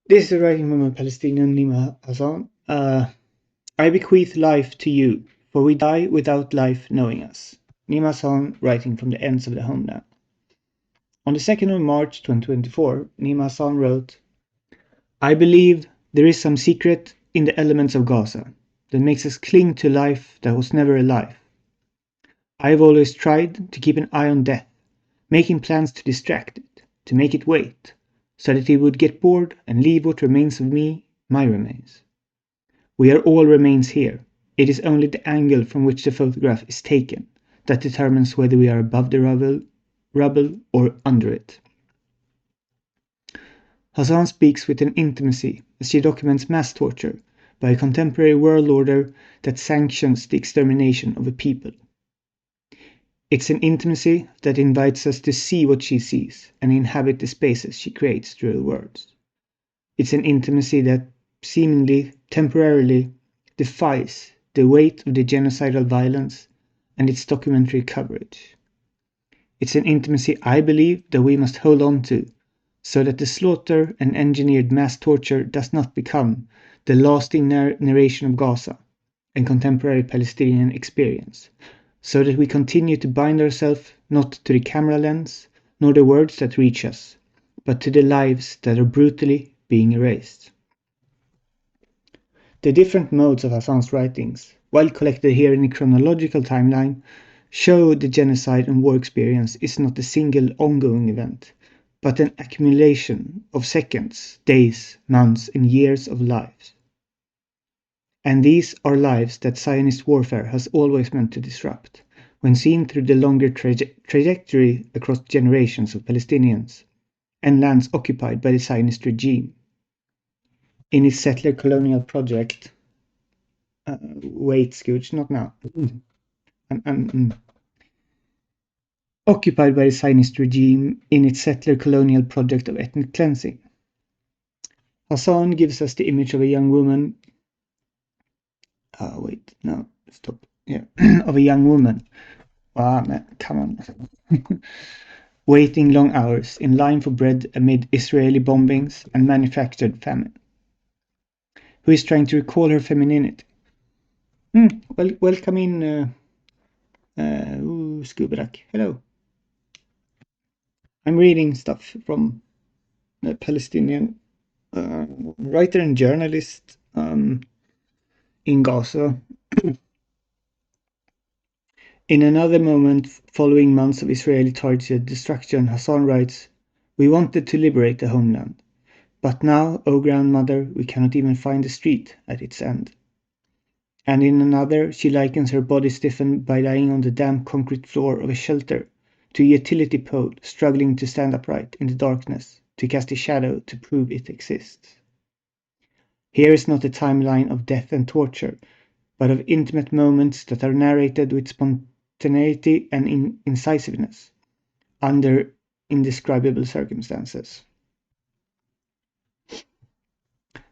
This is writing from a Palestinian, Nima Hasan. I bequeath life to you, for we die without life knowing us. Nima Hasan, writing from the ends of the homeland. On the 2nd of March 2024, Nima Hasan wrote, I believe there is some secret in the elements of Gaza that makes us cling to life that was never alive. I have always tried to keep an eye on death, making plans to distract it, to make it wait, so that it would get bored and leave what remains of me, my remains. We are all remains here. It is only the angle from which the photograph is taken that determines whether we are above the rubble or under it. Hasan speaks with an intimacy as she documents mass torture by a contemporary world order that sanctions the extermination of a people. It's an intimacy that invites us to see what she sees and inhabit the spaces she creates through her words. It's an intimacy that seemingly, temporarily, defies the weight of the genocidal violence and its documentary coverage. It's an intimacy I believe that we must hold on to, so that the slaughter and engineered mass torture does not become the lasting narration of Gaza and contemporary Palestinian experience, so that we continue to bind ourselves not to the camera lens nor the words that reach us, but to the lives that are brutally being erased. The different modes of Hassan's writings, while collected here in a chronological timeline, show the genocide and war experience is not a single ongoing event, but an accumulation of seconds, days, months, and years of lives. And these are lives that Zionist warfare has always meant to disrupt, when seen through the longer trajectory across generations of Palestinians and lands occupied by the Zionist regime. In its settler colonial project, wait, Scooch, not now. Occupied by the Zionist regime in its settler colonial project of ethnic cleansing. Hassan gives us the image of a young woman. Of a young woman. Ah, man, come on. Waiting long hours in line for bread amid Israeli bombings and manufactured famine. Who is trying to recall her femininity. Welcome in, Skubarak. Hello. I'm reading stuff from a Palestinian writer and journalist in Gaza. In another moment, following months of Israeli targeted destruction, Hassan writes, We wanted to liberate the homeland. But now, O grandmother, we cannot even find the street at its end. And in another, she likens her body stiffened by lying on the damp concrete floor of a shelter to a utility pole struggling to stand upright in the darkness, to cast a shadow to prove it exists. Here is not a timeline of death and torture, but of intimate moments that are narrated with spontaneity and incisiveness, under indescribable circumstances.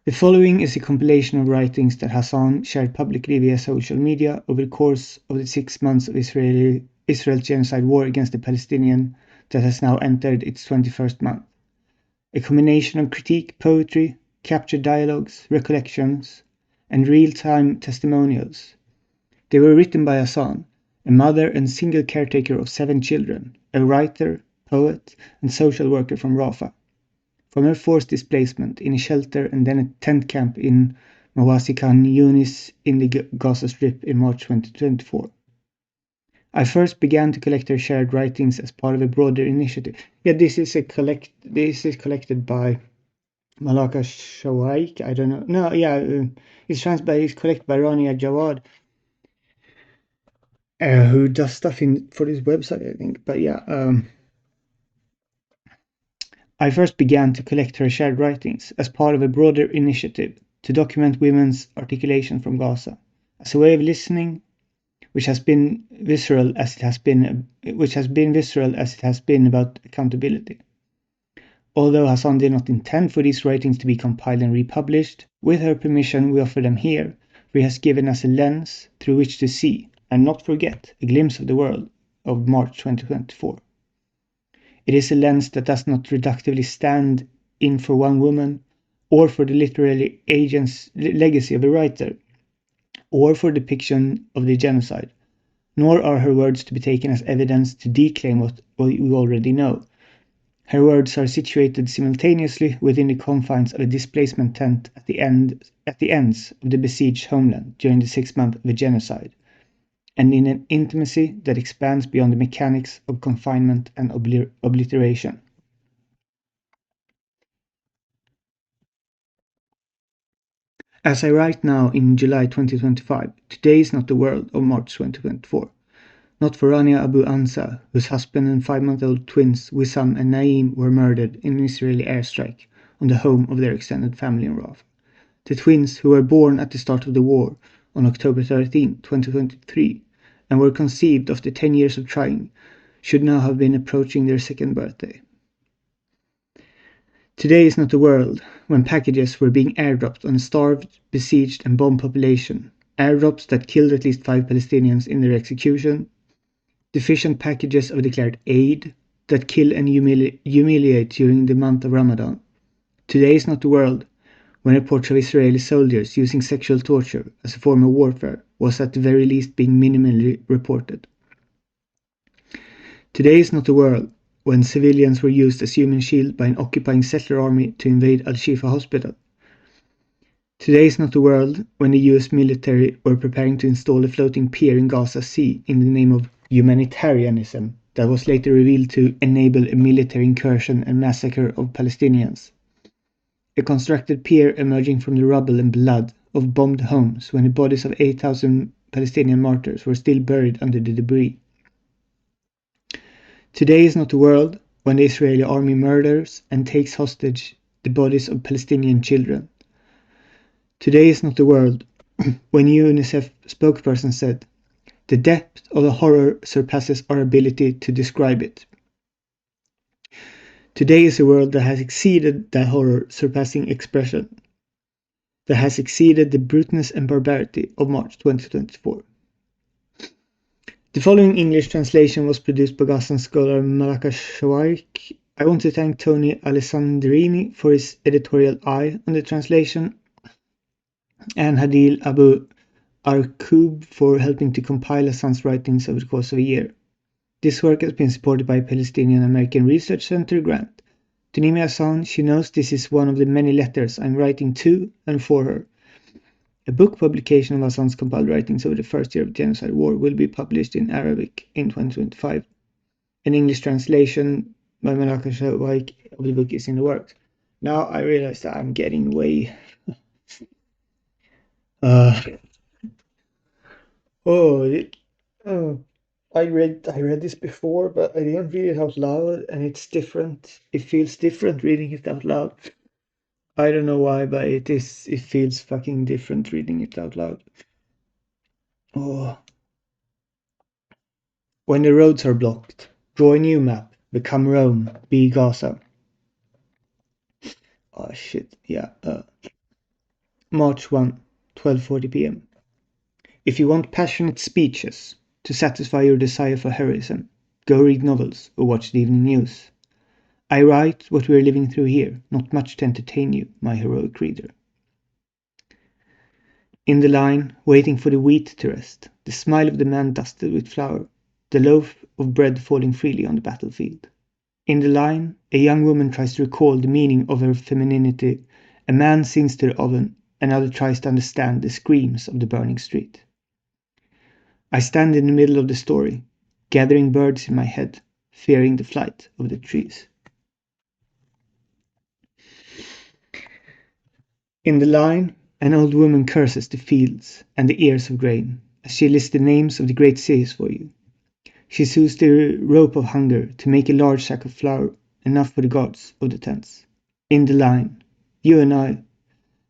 The following is a compilation of writings that Hassan shared publicly via social media over the course of the 6 months of Israel's genocide war against the Palestinians that has now entered its 21st month. A combination of critique, poetry, captured dialogues, recollections, and real-time testimonials. They were written by Hassan, a mother and single caretaker of 7 children, a writer, poet, and social worker from Rafah. From her forced displacement in a shelter and then a tent camp in Mawasi Khan Yunis in the Gaza Strip in March 2024. I first began to collect her shared writings as part of a broader initiative. Yeah, this is collected by Malaka Shawaik. I don't know. No, yeah, it's collected by Rania Jawad, who does stuff for this website, I think. But yeah, I first began to collect her shared writings as part of a broader initiative to document women's articulation from Gaza, as a way of listening, which has been visceral as it has been about accountability. Although Hassan did not intend for these writings to be compiled and republished, with her permission we offer them here, for he has given us a lens through which to see, and not forget, a glimpse of the world of March 2024. It is a lens that does not reductively stand in for one woman, or for the literary agent's legacy of a writer, or for depiction of the genocide. Nor are her words to be taken as evidence to declaim what we already know. Her words are situated simultaneously within the confines of a displacement tent at the ends of the besieged homeland during the 6 months of a genocide, and in an intimacy that expands beyond the mechanics of confinement and obliteration. As I write now in July 2025, today is not the world of March 2024. Not for Rania Abu Ansa, whose husband and 5-month-old twins Wissam and Naeem were murdered in an Israeli airstrike on the home of their extended family in Rafah. The twins, who were born at the start of the war on October 13, 2023, and were conceived after 10 years of trying, should now have been approaching their second birthday. Today is not a world when packages were being airdropped on a starved, besieged and bombed population, airdrops that killed at least 5 Palestinians in their execution, deficient packages of declared aid that kill and humiliate during the month of Ramadan. Today is not the world when reports of Israeli soldiers using sexual torture as a form of warfare was at the very least being minimally reported. Today is not the world when civilians were used as human shield by an occupying settler army to invade Al-Shifa hospital. Today is not the world when the US military were preparing to install a floating pier in Gaza Sea in the name of humanitarianism that was later revealed to enable a military incursion and massacre of Palestinians. A constructed pier emerging from the rubble and blood of bombed homes when the bodies of 8,000 Palestinian martyrs were still buried under the debris. Today is not the world when the Israeli army murders and takes hostage the bodies of Palestinian children. Today is not the world when UNICEF spokesperson said, "The depth of the horror surpasses our ability to describe it." Today is a world that has exceeded that horror surpassing expression, that has exceeded the bruteness and barbarity of March 2024. The following English translation was produced by Gazan scholar Malaka Shawaik. I want to thank Tony Alessandrini for his editorial eye on the translation, and Hadil Abu Arkoub for helping to compile Hassan's writings over the course of a year. This work has been supported by Palestinian American Research Center grant. To Nima Hasan, she knows this is one of the many letters I'm writing to and for her. A book publication of Hassan's compiled writings over the first year of the genocide war will be published in Arabic in 2025. An English translation by Malaka Shawaik of the book is in the works. Now I realize that I'm getting way... oh, I read this before, but I didn't read it out loud, and it's different. It feels different reading it out loud. I don't know why, but it feels fucking different reading it out loud. Oh. When the roads are blocked, draw a new map. Become Rome. Be Gaza. Oh shit. Yeah. March 1, 12:40 p.m. If you want passionate speeches to satisfy your desire for heroism, go read novels or watch the evening news. I write what we are living through here, not much to entertain you, my heroic reader. In the line, waiting for the wheat to rest, the smile of the man dusted with flour, the loaf of bread falling freely on the battlefield. In the line, a young woman tries to recall the meaning of her femininity, a man sings to the oven, another tries to understand the screams of the burning street. I stand in the middle of the story, gathering birds in my head, fearing the flight of the trees. In the line, an old woman curses the fields and the ears of grain as she lists the names of the great cities for you. She sews the rope of hunger to make a large sack of flour, enough for the gods of the tents. In the line, you and I,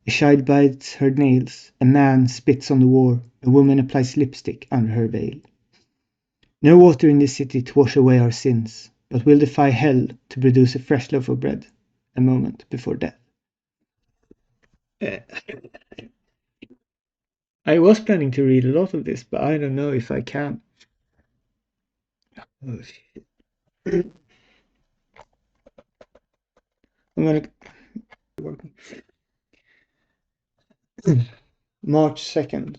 a child bites her nails, a man spits on the war, a woman applies lipstick under her veil. No water in this city to wash away our sins, but we'll defy hell to produce a fresh loaf of bread a moment before death. I was planning to read a lot of this, but I don't know if I can. Oh, shit. I'm gonna... March 2nd,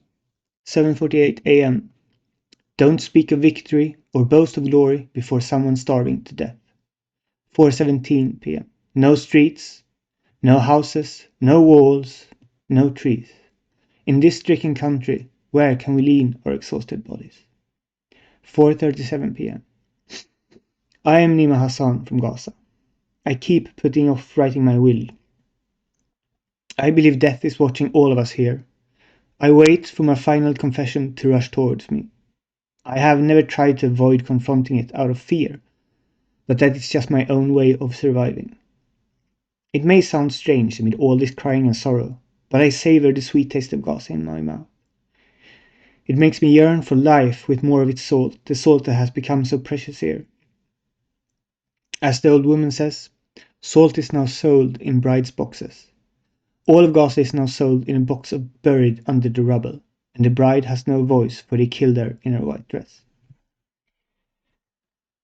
7:48 a.m. Don't speak of victory or boast of glory before someone starving to death. 4:17 p.m. No streets, no houses, no walls, no trees. In this stricken country, where can we lean our exhausted bodies? 4:37 p.m. I am Nima Hasan from Gaza. I keep putting off writing my will. I believe death is watching all of us here. I wait for my final confession to rush towards me. I have never tried to avoid confronting it out of fear, but that is just my own way of surviving. It may sound strange amid all this crying and sorrow, but I savor the sweet taste of Gaza in my mouth. It makes me yearn for life with more of its salt, the salt that has become so precious here. As the old woman says, salt is now sold in bride's boxes. All of Gaza is now sold in a box of buried under the rubble, and the bride has no voice for they killed her in her white dress.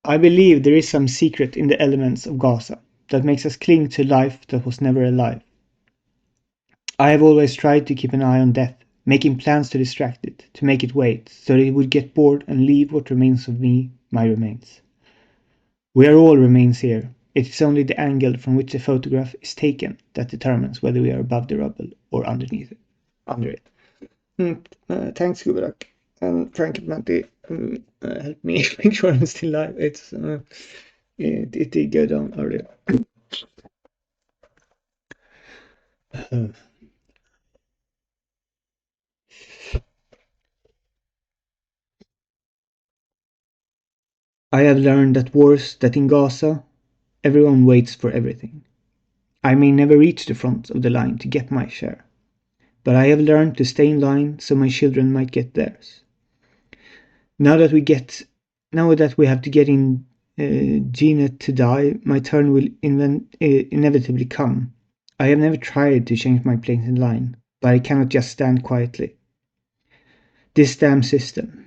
I believe there is some secret in the elements of Gaza that makes us cling to life that was never alive. I have always tried to keep an eye on death, making plans to distract it, to make it wait, so that it would get bored and leave what remains of me, my remains. We are all remains here. It is only the angle from which the photograph is taken that determines whether we are above the rubble or underneath it. Under it. Thanks, Guberak. And Frank and Matty helped me make sure I'm still alive. It did go down earlier. I have learned that in Gaza, everyone waits for everything. I may never reach the front of the line to get my share, but I have learned to stay in line so my children might get theirs. Now that we have to get in Gina to die, my turn will inevitably come. I have never tried to change my place in line, but I cannot just stand quietly. This damn system.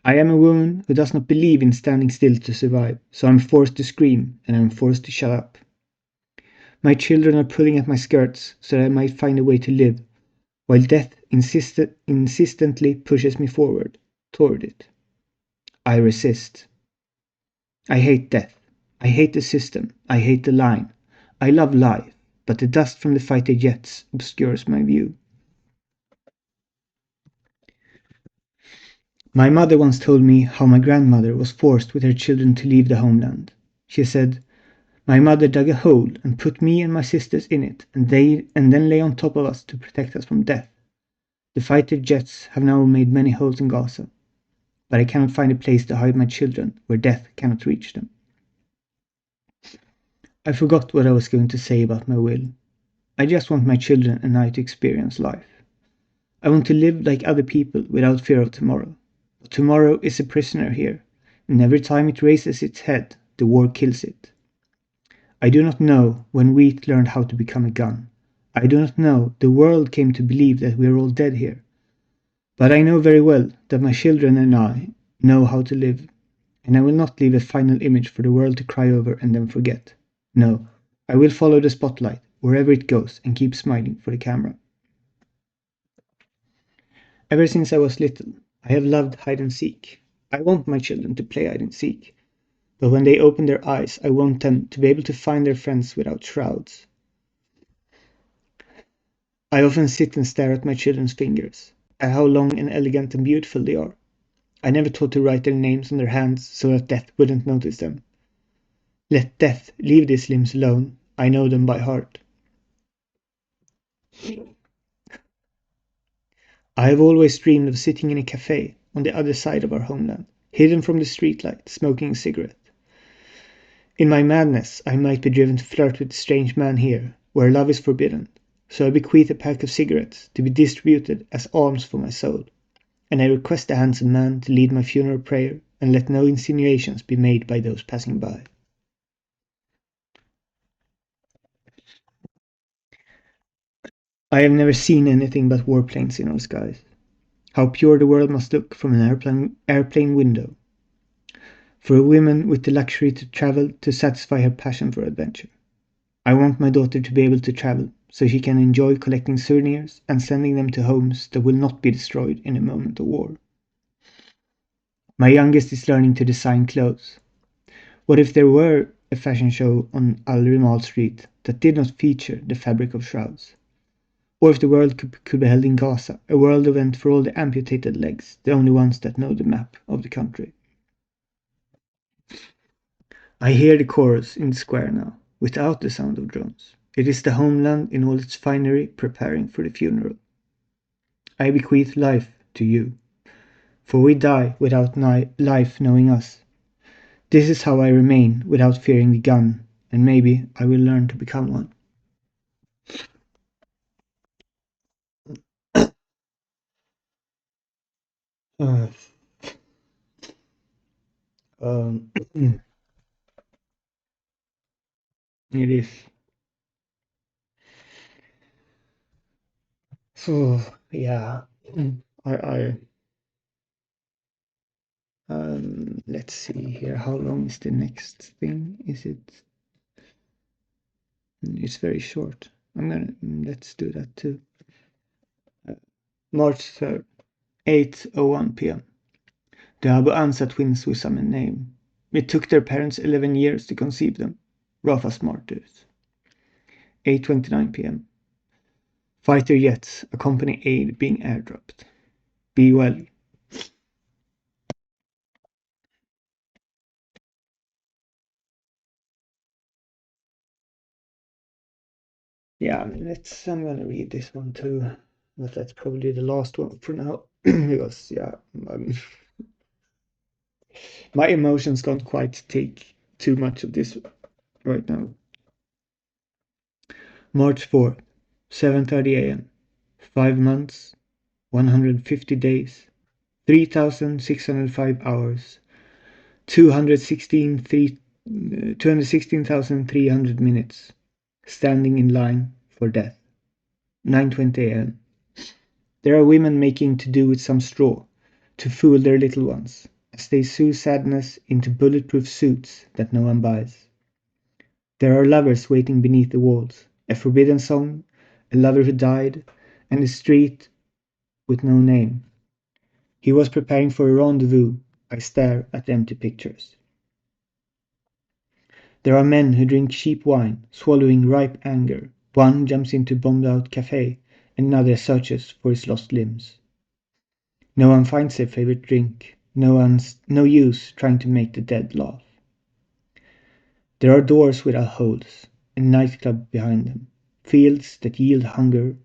I am a woman who does not believe in standing still to survive, so I'm forced to scream and I'm forced to shut up. My children are pulling at my skirts so that I might find a way to live, while death insistently pushes me forward, toward it. I resist. I hate death. I hate the system. I hate the line. I love life, but the dust from the fighter jets obscures my view. My mother once told me how my grandmother was forced with her children to leave the homeland. She said, my mother dug a hole and put me and my sisters in it, and then lay on top of us to protect us from death. The fighter jets have now made many holes in Gaza, but I cannot find a place to hide my children where death cannot reach them. I forgot what I was going to say about my will. I just want my children and I to experience life. I want to live like other people without fear of tomorrow. But tomorrow is a prisoner here, and every time it raises its head, the war kills it. I do not know when wheat learned how to become a gun. I do not know the world came to believe that we are all dead here. But I know very well that my children and I know how to live, and I will not leave a final image for the world to cry over and then forget. No, I will follow the spotlight wherever it goes and keep smiling for the camera. Ever since I was little, I have loved hide and seek. I want my children to play hide and seek, but when they open their eyes, I want them to be able to find their friends without shrouds. I often sit and stare at my children's fingers, at how long and elegant and beautiful they are. I never thought to write their names on their hands so that death wouldn't notice them. Let death leave these limbs alone. I know them by heart. I have always dreamed of sitting in a cafe on the other side of our homeland, hidden from the streetlight, smoking a cigarette. In my madness, I might be driven to flirt with a strange man here, where love is forbidden, so I bequeath a pack of cigarettes to be distributed as alms for my soul, and I request the handsome man to lead my funeral prayer and let no insinuations be made by those passing by. I have never seen anything but warplanes in our skies. How pure the world must look from an airplane window, for a woman with the luxury to travel to satisfy her passion for adventure. I want my daughter to be able to travel, so she can enjoy collecting souvenirs and sending them to homes that will not be destroyed in a moment of war. My youngest is learning to design clothes. What if there were a fashion show on Al Rimal Street that did not feature the fabric of shrouds? Or if the world could be held in Gaza, a world event for all the amputated legs, the only ones that know the map of the country. I hear the chorus in the square now, without the sound of drones. It is the homeland in all its finery preparing for the funeral. I bequeath life to you, for we die without life knowing us. This is how I remain without fearing the gun, and maybe I will learn to become one. Uh, um, it is. So, yeah. I let's see here. How long is the next thing? Is it? It's very short. Let's do that too. March 3rd, 8:01 p.m. The Abu Ansa twins with some name. It took their parents 11 years to conceive them. Rafa's martyrs. 8:29 p.m. Fighter jets accompany aid being airdropped. Be well. Yeah, I'm gonna read this one too, but that's probably the last one for now because yeah, my emotions can't quite take too much of this right now. March 4th, 7:30 a.m. 5 months, 150 days, 3,605 hours, 216,300 minutes, standing in line for death. 9:20 a.m. There are women making to do with some straw to fool their little ones, as they sew sadness into bulletproof suits that no one buys. There are lovers waiting beneath the walls, a forbidden song, a lover who died, and a street with no name. He was preparing for a rendezvous. I stare at the empty pictures. There are men who drink cheap wine, swallowing ripe anger. One jumps into a bombed out cafe, another searches for his lost limbs. No one finds their favorite drink. No use trying to make the dead laugh. There are doors without holes, a nightclub behind them, fields that yield hunger,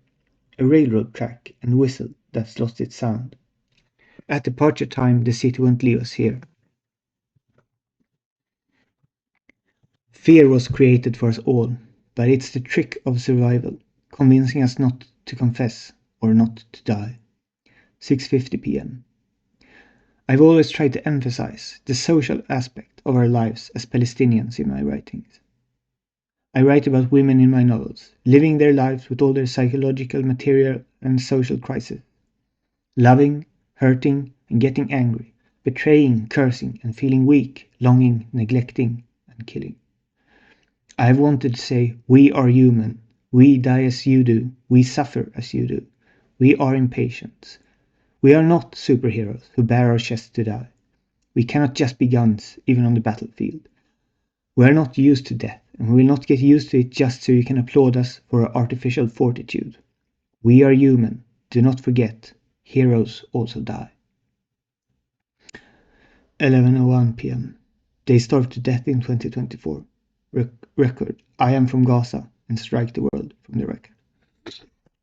a railroad track and whistle that's lost its sound. At departure time, the city won't leave us here. Fear was created for us all, but it's the trick of survival, convincing us not to confess or not to die. 6:50 p.m. I've always tried to emphasize the social aspect of our lives as Palestinians in my writings. I write about women in my novels, living their lives with all their psychological, material, and social crises. Loving, hurting, and getting angry, betraying, cursing, and feeling weak, longing, neglecting, and killing. I have wanted to say, we are human. We die as you do. We suffer as you do. We are impatient. We are not superheroes who bare our chests to die. We cannot just be guns, even on the battlefield. We are not used to death, and we will not get used to it just so you can applaud us for our artificial fortitude. We are human. Do not forget, heroes also die. 11:01 p.m. They starved to death in 2024. Record, I am from Gaza and strike the world from the record.